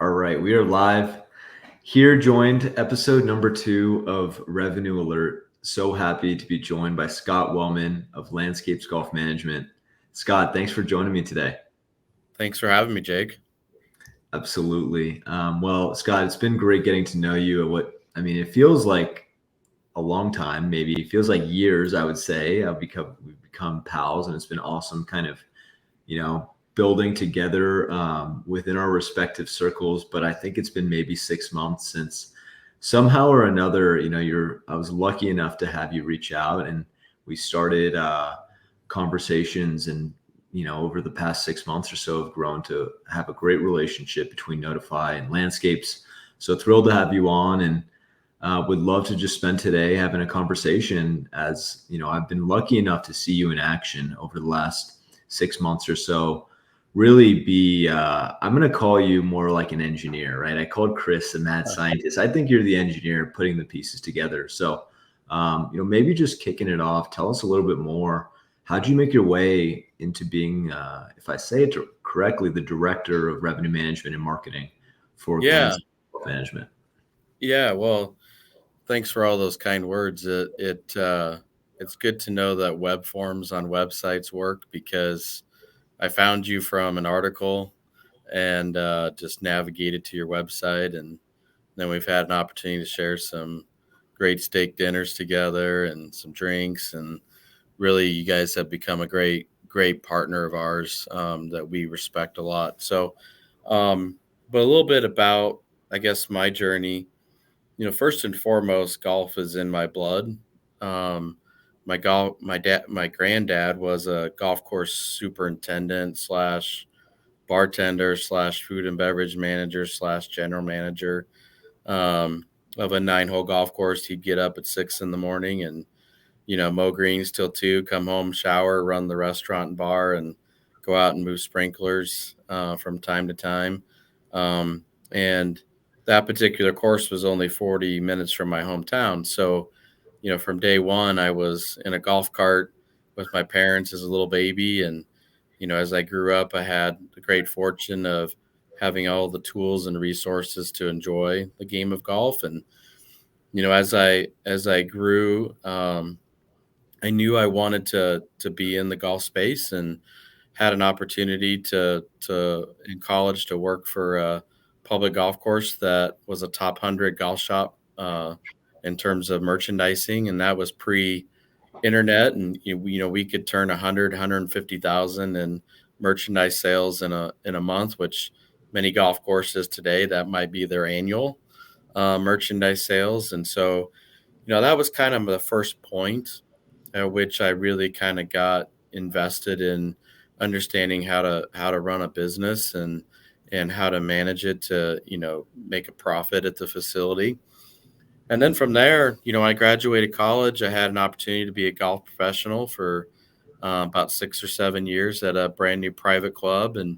All right, we are live here, joined episode number 2 of Revenue Alert. So happy to be joined by Scot Wellman of Landscapes Golf Management. Scott, thanks for joining me today. Thanks for having me, Jake. Absolutely. Well, Scott, it's been great getting to know you. It feels like a long time, maybe it feels like years, I would say. We've become pals, and it's been awesome kind of, building together within our respective circles. But I think it's been maybe 6 months since somehow or another, I was lucky enough to have you reach out, and we started conversations, and over the past 6 months or so have grown to have a great relationship between Noteefy and Landscapes. So thrilled to have you on, and would love to just spend today having a conversation. As I've been lucky enough to see you in action over the last 6 months or so. Really I'm going to call you more like an engineer, right? I called Chris a mad scientist. I think you're the engineer putting the pieces together. So, maybe just kicking it off, tell us a little bit more. How'd you make your way into being, if I say it correctly, the director of revenue management and marketing for Landscape Management? Yeah. Well, thanks for all those kind words. It's good to know that web forms on websites work, because I found you from an article and just navigated to your website, and then we've had an opportunity to share some great steak dinners together and some drinks, and really, you guys have become a great partner of ours that we respect a lot. So, but a little bit about, I guess, my journey. First and foremost, golf is in my blood. My granddad was a golf course superintendent slash bartender slash food and beverage manager slash general manager of a 9-hole golf course. He'd get up at 6 in the morning and mow greens till 2, come home, shower, run the restaurant and bar, and go out and move sprinklers from time to time. And that particular course was only 40 minutes from my hometown. So, from day one, I was in a golf cart with my parents as a little baby. And, as I grew up, I had the great fortune of having all the tools and resources to enjoy the game of golf. And, as I grew, I knew I wanted to be in the golf space, and had an opportunity to in college to work for a public golf course that was a top 100 golf shop in terms of merchandising, and that was pre-internet. And we could turn 150,000 in merchandise sales in a month, which many golf courses today, that might be their annual merchandise sales. And so that was kind of the first point at which I really kind of got invested in understanding how to run a business, and how to manage it to make a profit at the facility. And then from there, I graduated college. I had an opportunity to be a golf professional for about 6 or 7 years at a brand new private club, and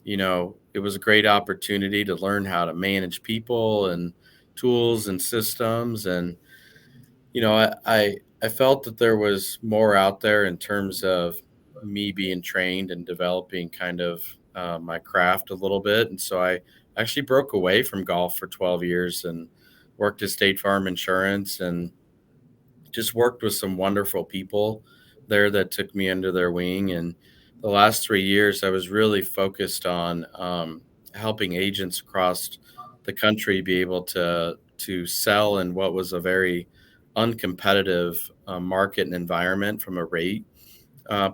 it was a great opportunity to learn how to manage people and tools and systems. And I felt that there was more out there in terms of me being trained and developing kind of my craft a little bit. And so I actually broke away from golf for 12 years and worked at State Farm Insurance, and just worked with some wonderful people there that took me under their wing. And the last 3 years, I was really focused on helping agents across the country be able to sell in what was a very uncompetitive market and environment from a rate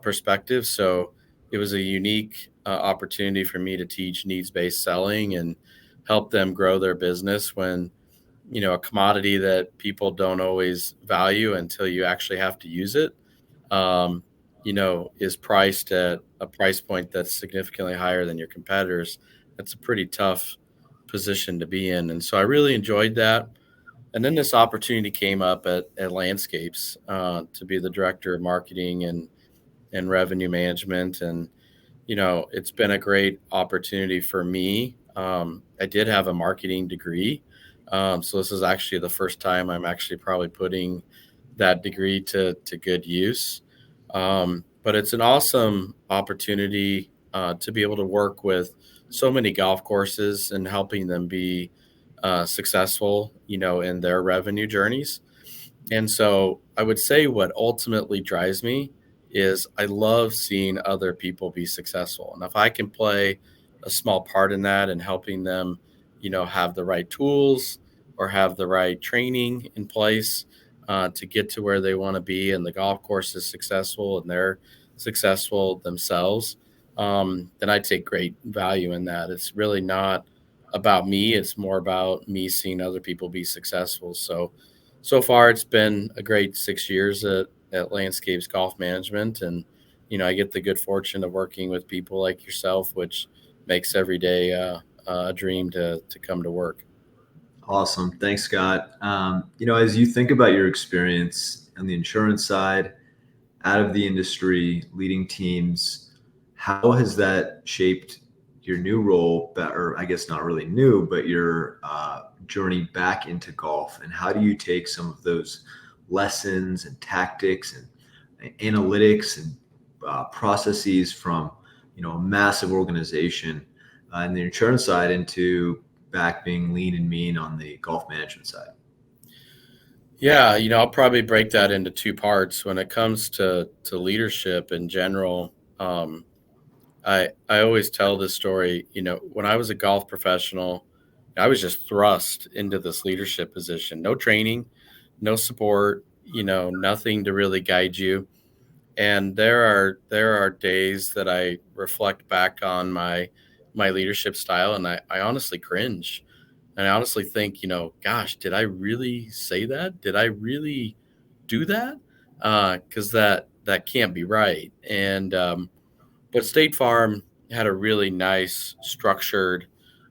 perspective. So it was a unique opportunity for me to teach needs-based selling and help them grow their business when, a commodity that people don't always value until you actually have to use it, is priced at a price point that's significantly higher than your competitors. That's a pretty tough position to be in. And so I really enjoyed that. And then this opportunity came up at Landscapes to be the director of marketing and revenue management. And, it's been a great opportunity for me. I did have a marketing degree. So this is actually the first time I'm actually probably putting that degree to good use. But it's an awesome opportunity to be able to work with so many golf courses and helping them be successful, in their revenue journeys. And so I would say what ultimately drives me is I love seeing other people be successful. And if I can play a small part in that and helping them, have the right tools or have the right training in place to get to where they want to be, and the golf course is successful and they're successful themselves, then I take great value in that. It's really not about me, it's more about me seeing other people be successful. So far, it's been a great 6 years at Landscapes Golf Management. And, I get the good fortune of working with people like yourself, which makes every day a dream to come to work. Awesome. Thanks, Scott. As you think about your experience on the insurance side, out of the industry, leading teams, how has that shaped your new role, or I guess not really new, but your journey back into golf? And how do you take some of those lessons and tactics and analytics and processes from, a massive organization in the insurance side into back being lean and mean on the golf management side? Yeah, I'll probably break that into two parts. When it comes to leadership in general, I always tell this story. When I was a golf professional, I was just thrust into this leadership position. No training, no support, nothing to really guide you. And there are days that I reflect back on my leadership style, and I honestly cringe. And I honestly think, gosh, did I really say that? Did I really do that? Because that can't be right. And but State Farm had a really nice structured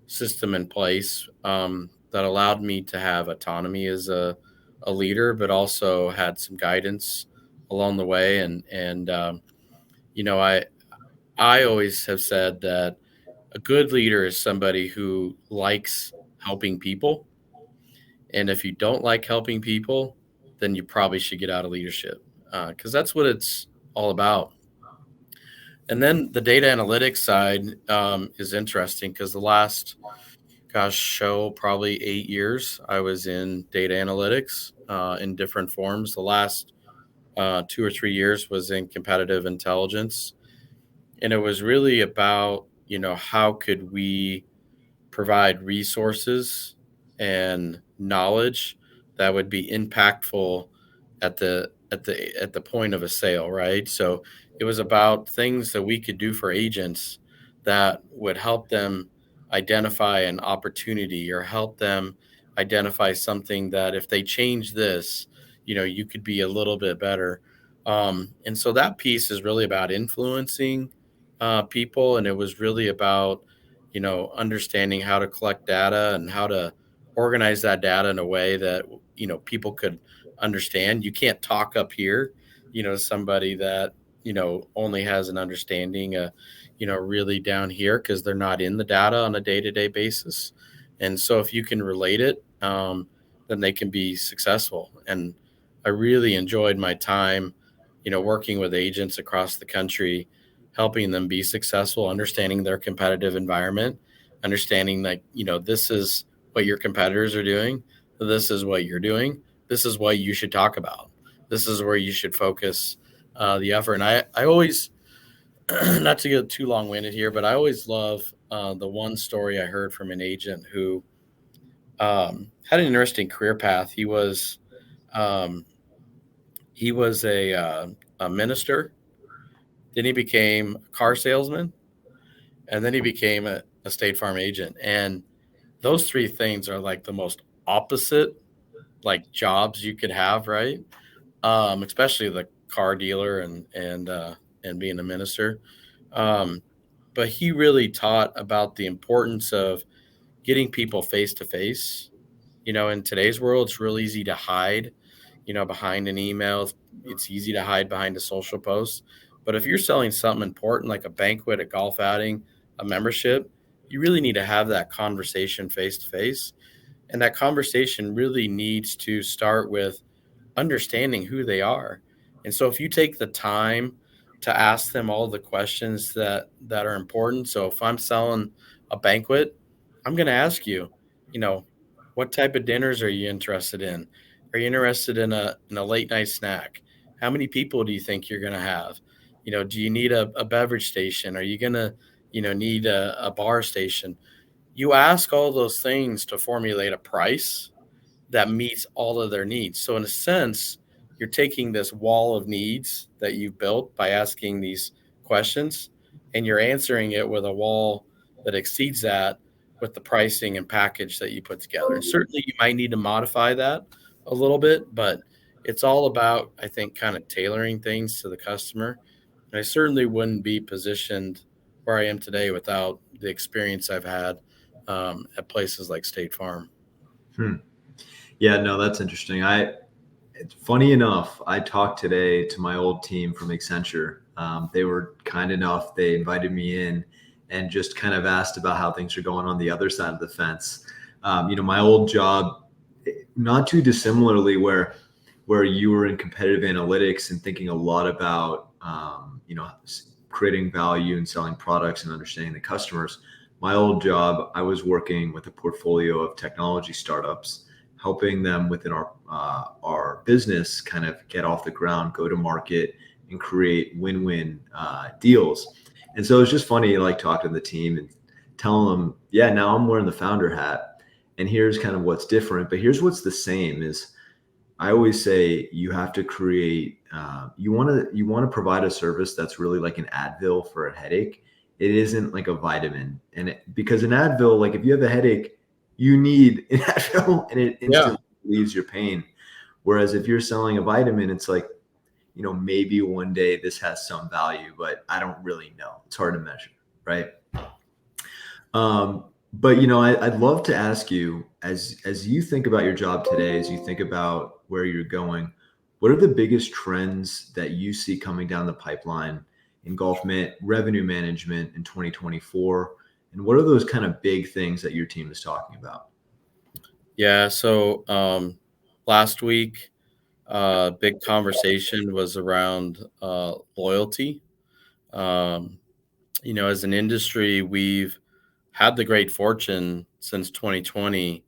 system in place that allowed me to have autonomy as a leader, but also had some guidance along the way. And you know, I always have said that a good leader is somebody who likes helping people, and if you don't like helping people, then you probably should get out of leadership because that's what it's all about. And then the data analytics side is interesting because the last, gosh, probably 8 years, I was in data analytics in different forms. The last 2 or 3 years was in competitive intelligence. And it was really about, how could we provide resources and knowledge that would be impactful at the point of a sale, right? So it was about things that we could do for agents that would help them identify an opportunity or help them identify something that if they change this, you could be a little bit better. And so that piece is really about influencing people, and it was really about understanding how to collect data and how to organize that data in a way that people could understand. You can't talk up here, somebody that only has an understanding, really down here because they're not in the data on a day-to-day basis. And so if you can relate it, then they can be successful. And I really enjoyed my time, working with agents across the country, helping them be successful, understanding their competitive environment, understanding like, this is what your competitors are doing. This is what you're doing. This is what you should talk about. This is where you should focus the effort. And I always, not to get too long winded here, but I always love the one story I heard from an agent who had an interesting career path. Um, he was a minister. Then he became a car salesman, and then he became a State Farm agent. And those three things are like the most opposite like jobs you could have, right? Especially the car dealer and being a minister. Um, but he really taught about the importance of getting people face to face. In today's world, it's real easy to hide, behind an email. It's easy to hide behind a social post. But if you're selling something important like a banquet, a golf outing, a membership, you really need to have that conversation face to face. And that conversation really needs to start with understanding who they are. And so if you take the time to ask them all the questions that are important. So if I'm selling a banquet, I'm going to ask you, you know, what type of dinners are you interested in? Are you interested in a late night snack? How many people do you think you're going to have? Do you need a beverage station? Are you going to, need a bar station? You ask all those things to formulate a price that meets all of their needs. So in a sense, you're taking this wall of needs that you've built by asking these questions, and you're answering it with a wall that exceeds that with the pricing and package that you put together. And certainly you might need to modify that a little bit, but it's all about, I think, kind of tailoring things to the customer. And I certainly wouldn't be positioned where I am today without the experience I've had at places like State Farm. Hmm. Yeah, no, that's interesting. Funny enough, I talked today to my old team from Accenture. They were kind enough; they invited me in and just kind of asked about how things are going on the other side of the fence. My old job, not too dissimilarly, where you were in competitive analytics and thinking a lot about creating value and selling products and understanding the customers. My old job, I was working with a portfolio of technology startups, helping them within our business kind of get off the ground, go to market, and create win-win deals. And so it's just funny, like talking to the team and telling them, yeah, now I'm wearing the founder hat, and here's kind of what's different, but here's what's the same is I always say you have to create. You want to provide a service that's really like an Advil for a headache. It isn't like a vitamin, because an Advil, like if you have a headache, you need an Advil, and it Yeah. instantly relieves your pain. Whereas if you're selling a vitamin, it's like, maybe one day this has some value, but I don't really know. It's hard to measure, right? But I'd love to ask you, as you think about your job today, as you think about where you're going, what are the biggest trends that you see coming down the pipeline in revenue management in 2024? And what are those kind of big things that your team is talking about? Yeah. So last week, big conversation was around loyalty. Um, as an industry, we've had the great fortune since 2020,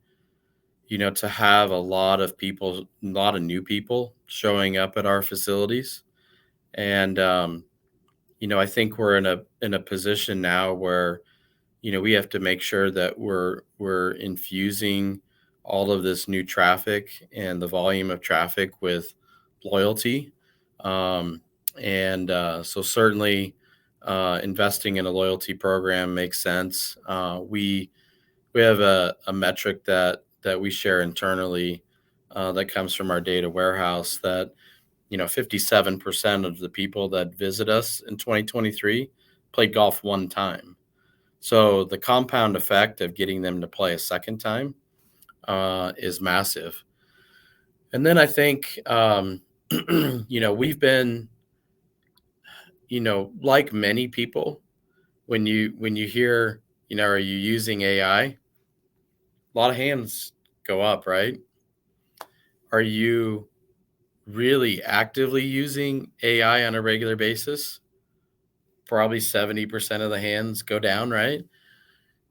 to have a lot of people, a lot of new people showing up at our facilities. And, I think we're in a position now where we have to make sure that we're infusing all of this new traffic and the volume of traffic with loyalty. Um, and so certainly investing in a loyalty program makes sense. We have a metric that we share internally that comes from our data warehouse that 57% of the people that visit us in 2023 played golf one time. So the compound effect of getting them to play a second time is massive. And then I think, we've been, like many people, when you hear, are you using AI? A lot of hands go up, right? Are you really actively using AI on a regular basis? Probably 70% of the hands go down, right?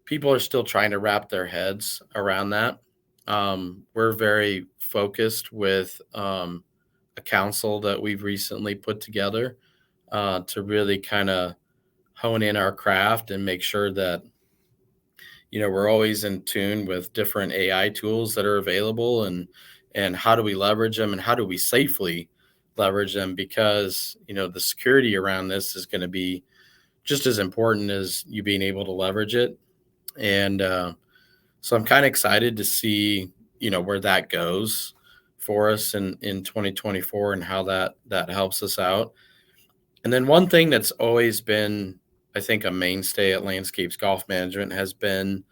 People are still trying to wrap their heads around that. We're very focused with a council that we've recently put together to really kind of hone in our craft and make sure that we're always in tune with different AI tools that are available, and how do we leverage them and how do we safely leverage them, because the security around this is going to be just as important as you being able to leverage it. And so I'm kind of excited to see, where that goes for us in 2024 and how that helps us out. And then one thing that's always been, I think, a mainstay at Landscapes Golf Management has been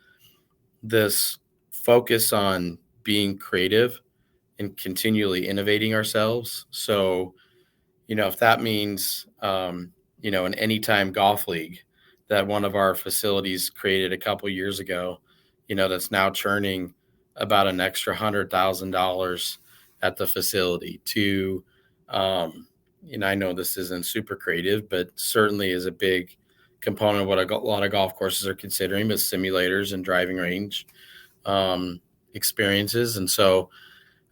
this focus on being creative and continually innovating ourselves. So, if that means, an anytime golf league that one of our facilities created a couple years ago, that's now churning about an extra $100,000 at the facility um, I know this isn't super creative, but certainly is a big component of what a lot of golf courses are considering, but simulators and driving range experiences. And so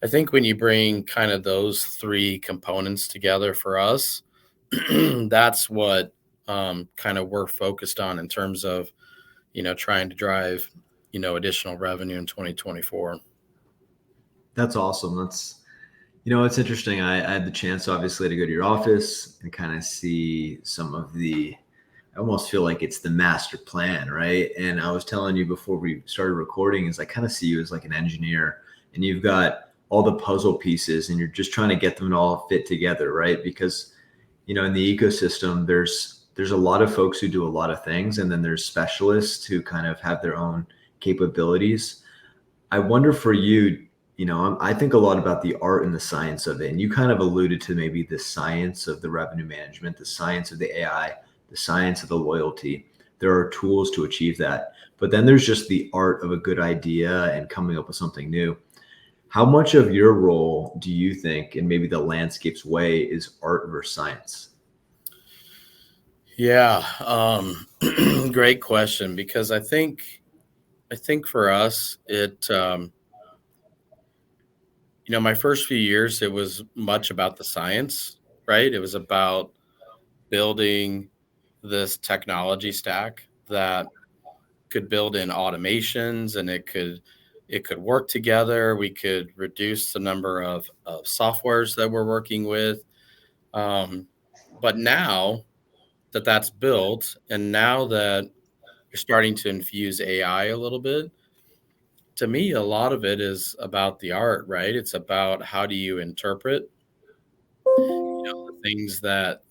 I think when you bring kind of those three components together for us, that's what kind of we're focused on in terms of, trying to drive, additional revenue in 2024. That's awesome. It's interesting. I had the chance, obviously, to go to your office and kind of see some of I almost feel like it's the master plan, right? And I was telling you before we started recording, is I kind of see you as like an engineer, and you've got all the puzzle pieces and you're just trying to get them to all fit together, right? Because, in the ecosystem, there's a lot of folks who do a lot of things, and then there's specialists who kind of have their own capabilities. I wonder for you, I think a lot about the art and the science of it. And you kind of alluded to maybe the science of the revenue management, the science of the AI, the science of the loyalty. There are tools to achieve that. But then there's just the art of a good idea and coming up with something new. How much of your role do you think, and maybe the landscape's way, is art versus science? Yeah, great question, because I think for us, my first few years, it was much about the science, right? It was about building this technology stack that could build in automations, and it could work together. We could reduce the number of softwares that we're working with. Um, but now that that's built, and now that you're starting to infuse AI a little bit, to me, a lot of it is about the art, right? It's about how do you interpret the things that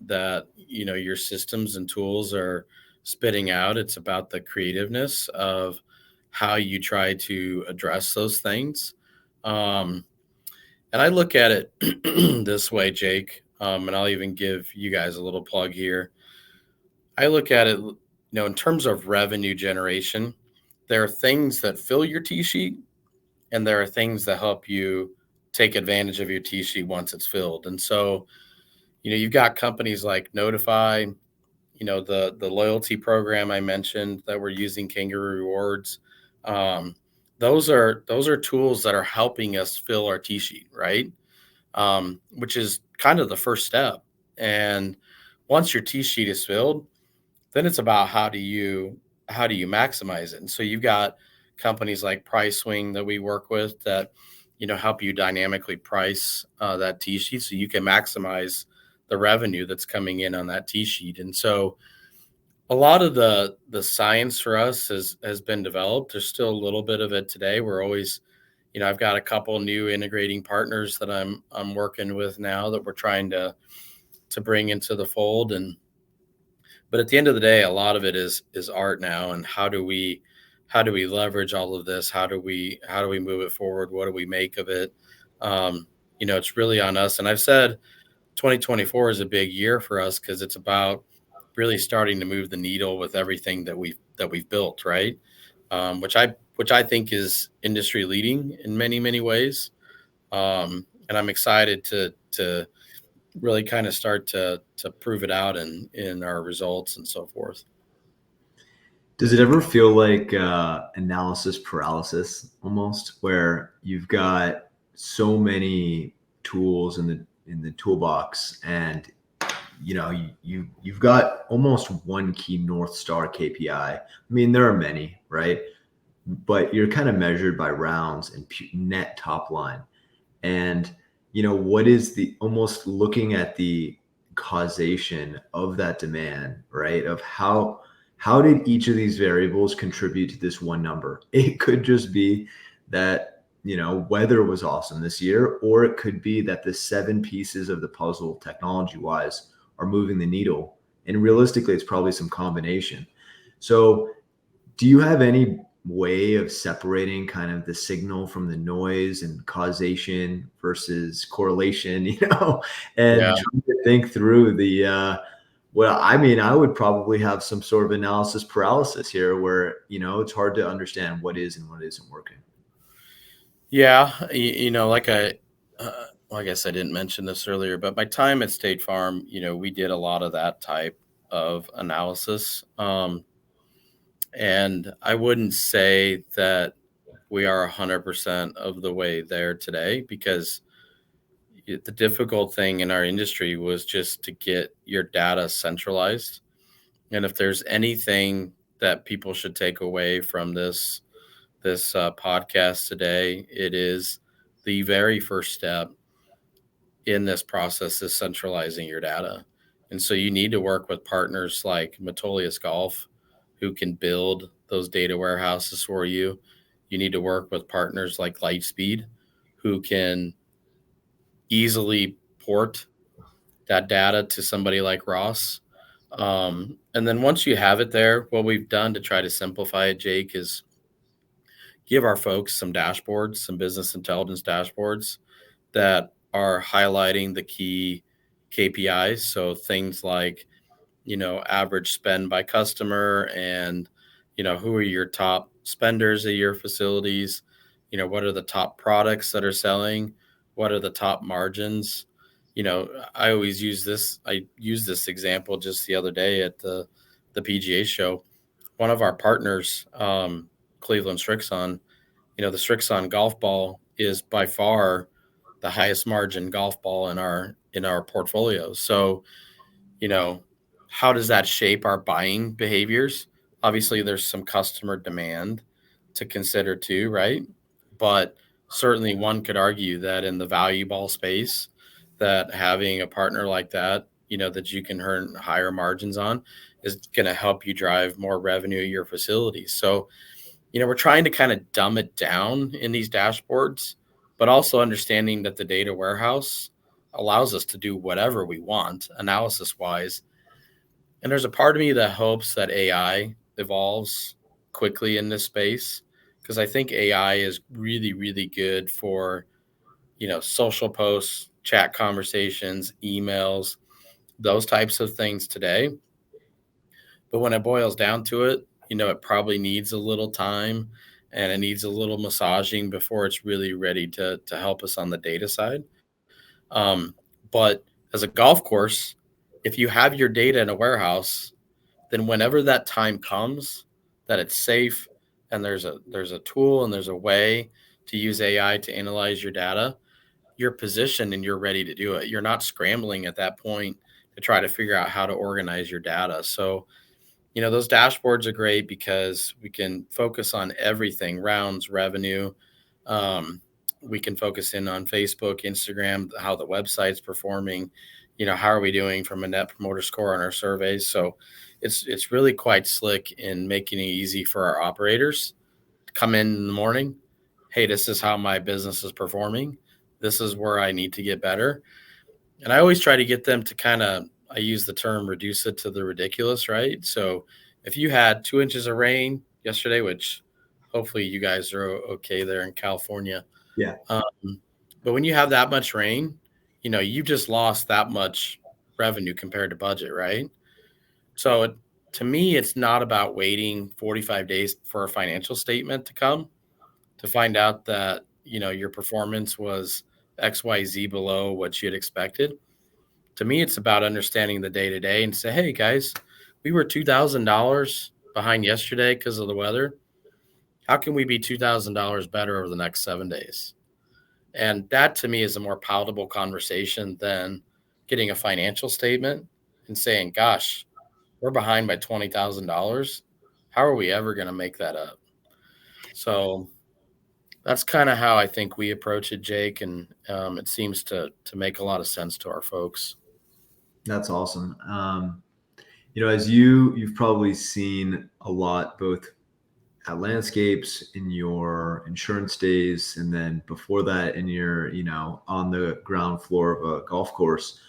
your systems and tools are spitting out. It's about the creativeness of how you try to address those things. Um, and I look at it this way, Jake, and I'll even give you guys a little plug here. I look at it, in terms of revenue generation. There are things that fill your T sheet, and there are things that help you take advantage of your T sheet once it's filled. And so, you've got companies like Noteefy, the loyalty program I mentioned that we're using, Kangaroo Rewards. Um, those are tools that are helping us fill our T sheet, right? Which is kind of the first step. And once your T sheet is filled, then it's about how do you maximize it. And so you've got companies like PriceSwing that we work with that help you dynamically price that T sheet so you can maximize the revenue that's coming in on that T sheet. And so a lot of the science for us has been developed. There's still a little bit of it today. We're always, I've got a couple new integrating partners that I'm working with now that we're trying to bring into the fold. But at the end of the day, a lot of it is art now. And how do we leverage all of this? How do we move it forward? What do we make of it? It's really on us. And I've said 2024 is a big year for us because it's about really starting to move the needle with everything that we've built, right? Which I think is industry leading in many many ways. And I'm excited to really kind of start to prove it out in our results and so forth. Does it ever feel like analysis paralysis almost, where you've got so many tools in the toolbox, and you've got almost one key North Star KPI? I mean, there are many, right? But you're kind of measured by rounds and net top line. And what is the almost looking at the causation of that demand, right? Of how did each of these variables contribute to this one number? It could just be that weather was awesome this year, or it could be that the seven pieces of the puzzle, technology wise, are moving the needle. And realistically, it's probably some combination. So do you have any way of separating kind of the signal from the noise, and causation versus correlation, and Yeah. trying to think through well, I mean, I would probably have some sort of analysis paralysis here where, it's hard to understand what is and what isn't working. Yeah, like well, I guess I didn't mention this earlier, but my time at State Farm, we did a lot of that type of analysis. And I wouldn't say that we are 100% of the way there today, because the difficult thing in our industry was just to get your data centralized. And if there's anything that people should take away from this podcast today, it is the very first step in this process is centralizing your data. And so you need to work with partners like Metolius Golf, who can build those data warehouses for you. You need to work with partners like Lightspeed, who can easily port that data to somebody like Ross. And then once you have it there, what we've done to try to simplify it, Jake, is give our folks some dashboards, some business intelligence dashboards that are highlighting the key KPIs. So things like, average spend by customer, and, who are your top spenders at your facilities? What are the top products that are selling? What are the top margins? I always use this. I used this example just the other day at the PGA show. One of our partners, Cleveland Strixon, the Strixon golf ball is by far the highest margin golf ball in our portfolio. So, you know, how does that shape our buying behaviors? Obviously, there's some customer demand to consider too, right? But certainly one could argue that in the value ball space, that having a partner like that, that you can earn higher margins on, is going to help you drive more revenue at your facilities. So, we're trying to kind of dumb it down in these dashboards, but also understanding that the data warehouse allows us to do whatever we want analysis wise. And there's a part of me that hopes that AI evolves quickly in this space, because I think AI is really, really good for, social posts, chat conversations, emails, those types of things today. But when it boils down to it, it probably needs a little time and it needs a little massaging before it's really ready to help us on the data side. But as a golf course, if you have your data in a warehouse, then whenever that time comes that it's safe and there's a tool and there's a way to use AI to analyze your data, you're positioned and you're ready to do it. You're not scrambling at that point to try to figure out how to organize your data. So, those dashboards are great because we can focus on everything: rounds, revenue. Um, we can focus in on Facebook, Instagram, how the website's performing. How are we doing from a net promoter score on our surveys? So it's really quite slick in making it easy for our operators to come in the morning. Hey, this is how my business is performing. This is where I need to get better. And I always try to get them to kind of, I use the term reduce it to the ridiculous, right? So if you had 2 inches of rain yesterday, which hopefully you guys are okay there in California. Yeah. But when you have that much rain, you've just lost that much revenue compared to budget, right? So to me, it's not about waiting 45 days for a financial statement to come to find out that, your performance was XYZ below what you had expected. To me, it's about understanding the day to day and say, hey, guys, we were $2,000 behind yesterday because of the weather. How can we be $2,000 better over the next 7 days? And that to me is a more palatable conversation than getting a financial statement and saying, gosh, we're behind by $20,000. How are we ever going to make that up? So that's kind of how I think we approach it, Jake. And it seems to make a lot of sense to our folks. That's awesome. As you've probably seen a lot, both at landscapes in your insurance days, and then before that in your, on the ground floor of a golf course.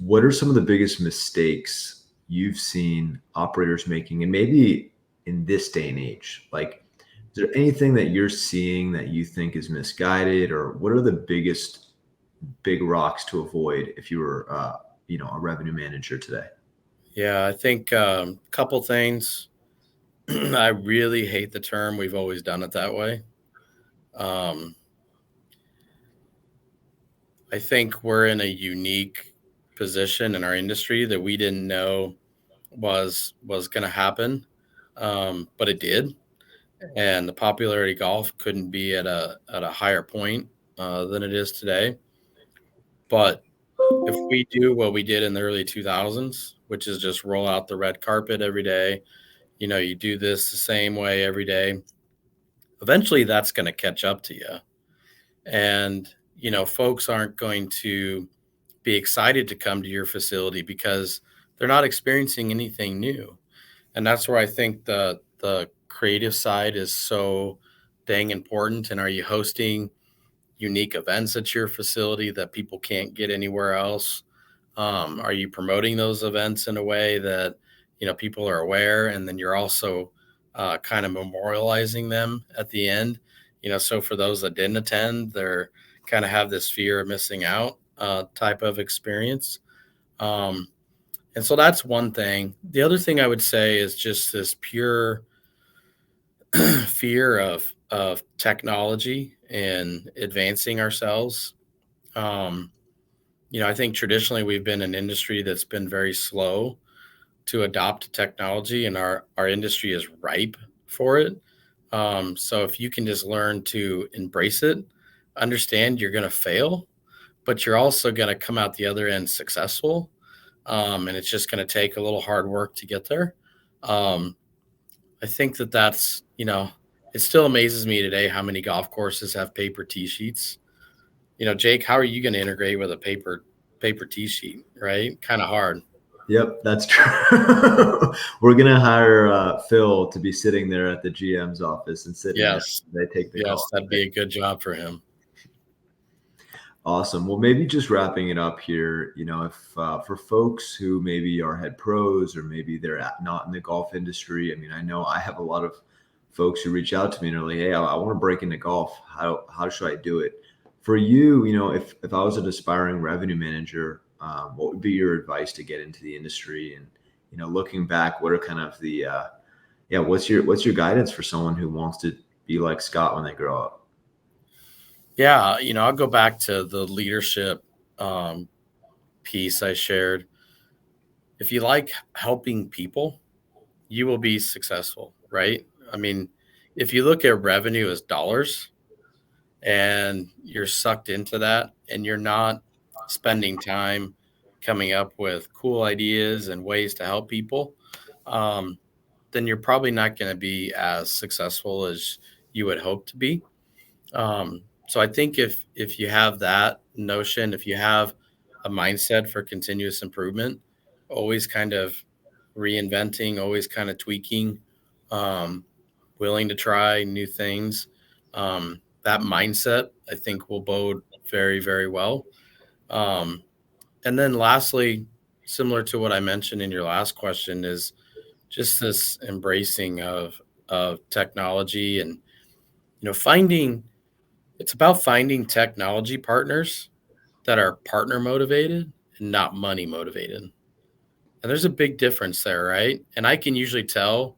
What are some of the biggest mistakes you've seen operators making, and maybe in this day and age? Like, is there anything that you're seeing that you think is misguided, or what are the biggest big rocks to avoid if you were, a revenue manager today? Yeah, I think a couple things. I really hate the term "we've always done it that way." Um, I think we're in a unique position in our industry that we didn't know was going to happen, but it did, and the popularity of golf couldn't be at a higher point than it is today. But if we do what we did in the early 2000s, which is just roll out the red carpet every day, you do this the same way every day, eventually that's going to catch up to you. And, folks aren't going to be excited to come to your facility because they're not experiencing anything new. And that's where I think the creative side is so dang important. And are you hosting unique events at your facility that people can't get anywhere else? Are you promoting those events in a way that people are aware, and then you're also kind of memorializing them at the end? So for those that didn't attend, they're kind of have this fear of missing out type of experience. Um, and so that's one thing. The other thing I would say is just this pure fear of technology and advancing ourselves. Um, I think traditionally we've been an industry that's been very slow to adopt technology, and our industry is ripe for it. So if you can just learn to embrace it, understand you're going to fail, but you're also going to come out the other end successful. And it's just going to take a little hard work to get there. Um, I think that's, it still amazes me today how many golf courses have paper tee sheets. Jake, how are you going to integrate with a paper tee sheet, right? Kind of hard. Yep, that's true. We're gonna hire Phil to be sitting there at the GM's office and sitting Yes. there. They take the call. Yes, that'd be a good job for him. Awesome. Well, maybe just wrapping it up here, if for folks who maybe are head pros or maybe they're not in the golf industry, I mean, I know I have a lot of folks who reach out to me and are like, hey, I want to break into golf. How should I do it? For you, if I was an aspiring revenue manager, what would be your advice to get into the industry? And, looking back, what are kind of the, what's your guidance for someone who wants to be like Scott when they grow up? Yeah, I'll go back to the leadership piece I shared. If you like helping people, you will be successful, right? I mean, if you look at revenue as dollars and you're sucked into that and you're not spending time coming up with cool ideas and ways to help people, then you're probably not going to be as successful as you would hope to be. So I think if you have that notion, if you have a mindset for continuous improvement, always kind of reinventing, always kind of tweaking, um, willing to try new things, that mindset I think will bode very, very well. Um, and then lastly, similar to what I mentioned in your last question, is just this embracing of technology, and finding it's about finding technology partners that are partner motivated and not money motivated. And there's a big difference there, right? And I can usually tell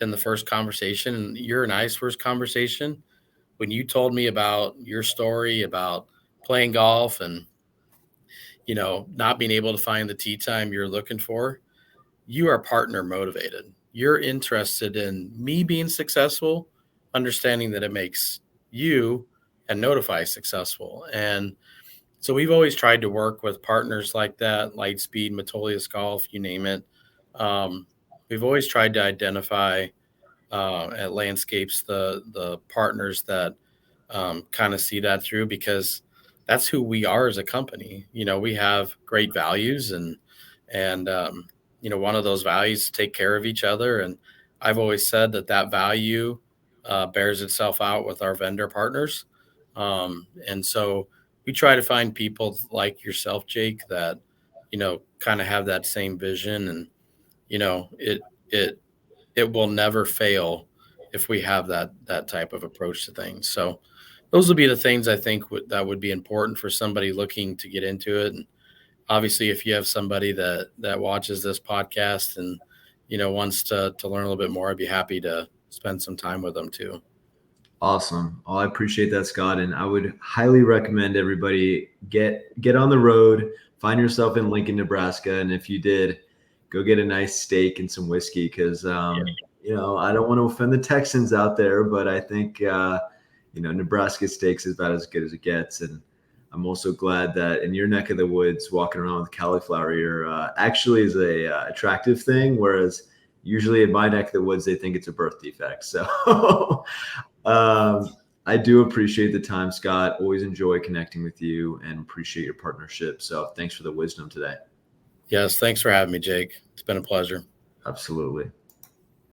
in the first conversation, your and I's first conversation, when you told me about your story about playing golf and not being able to find the tee time you're looking for, you are partner motivated. You're interested in me being successful, understanding that it makes you and Noteefy successful. And so we've always tried to work with partners like that, Lightspeed, Metolius Golf, you name it. Um, we've always tried to identify at Landscapes the partners that kind of see that through, because that's who we are as a company. We have great values, and one of those values is take care of each other. And I've always said that value bears itself out with our vendor partners. And so we try to find people like yourself, Jake, that kind of have that same vision, and it it will never fail if we have that type of approach to things. So those would be the things I think that would be important for somebody looking to get into it. And obviously, if you have somebody that watches this podcast and wants to learn a little bit more, I'd be happy to spend some time with them too. Awesome. Oh, I appreciate that, Scott. And I would highly recommend everybody get on the road, find yourself in Lincoln, Nebraska. And if you did, go get a nice steak and some whiskey because Yeah. you know, I don't want to offend the Texans out there, but I think you know, Nebraska steaks is about as good as it gets. And I'm also glad that in your neck of the woods, walking around with cauliflower ear actually is a attractive thing, whereas usually in my neck of the woods they think it's a birth defect. So I do appreciate the time, Scott. Always enjoy connecting with you and appreciate your partnership. So thanks for the wisdom today. Yes. Thanks for having me, Jake. It's been a pleasure. Absolutely.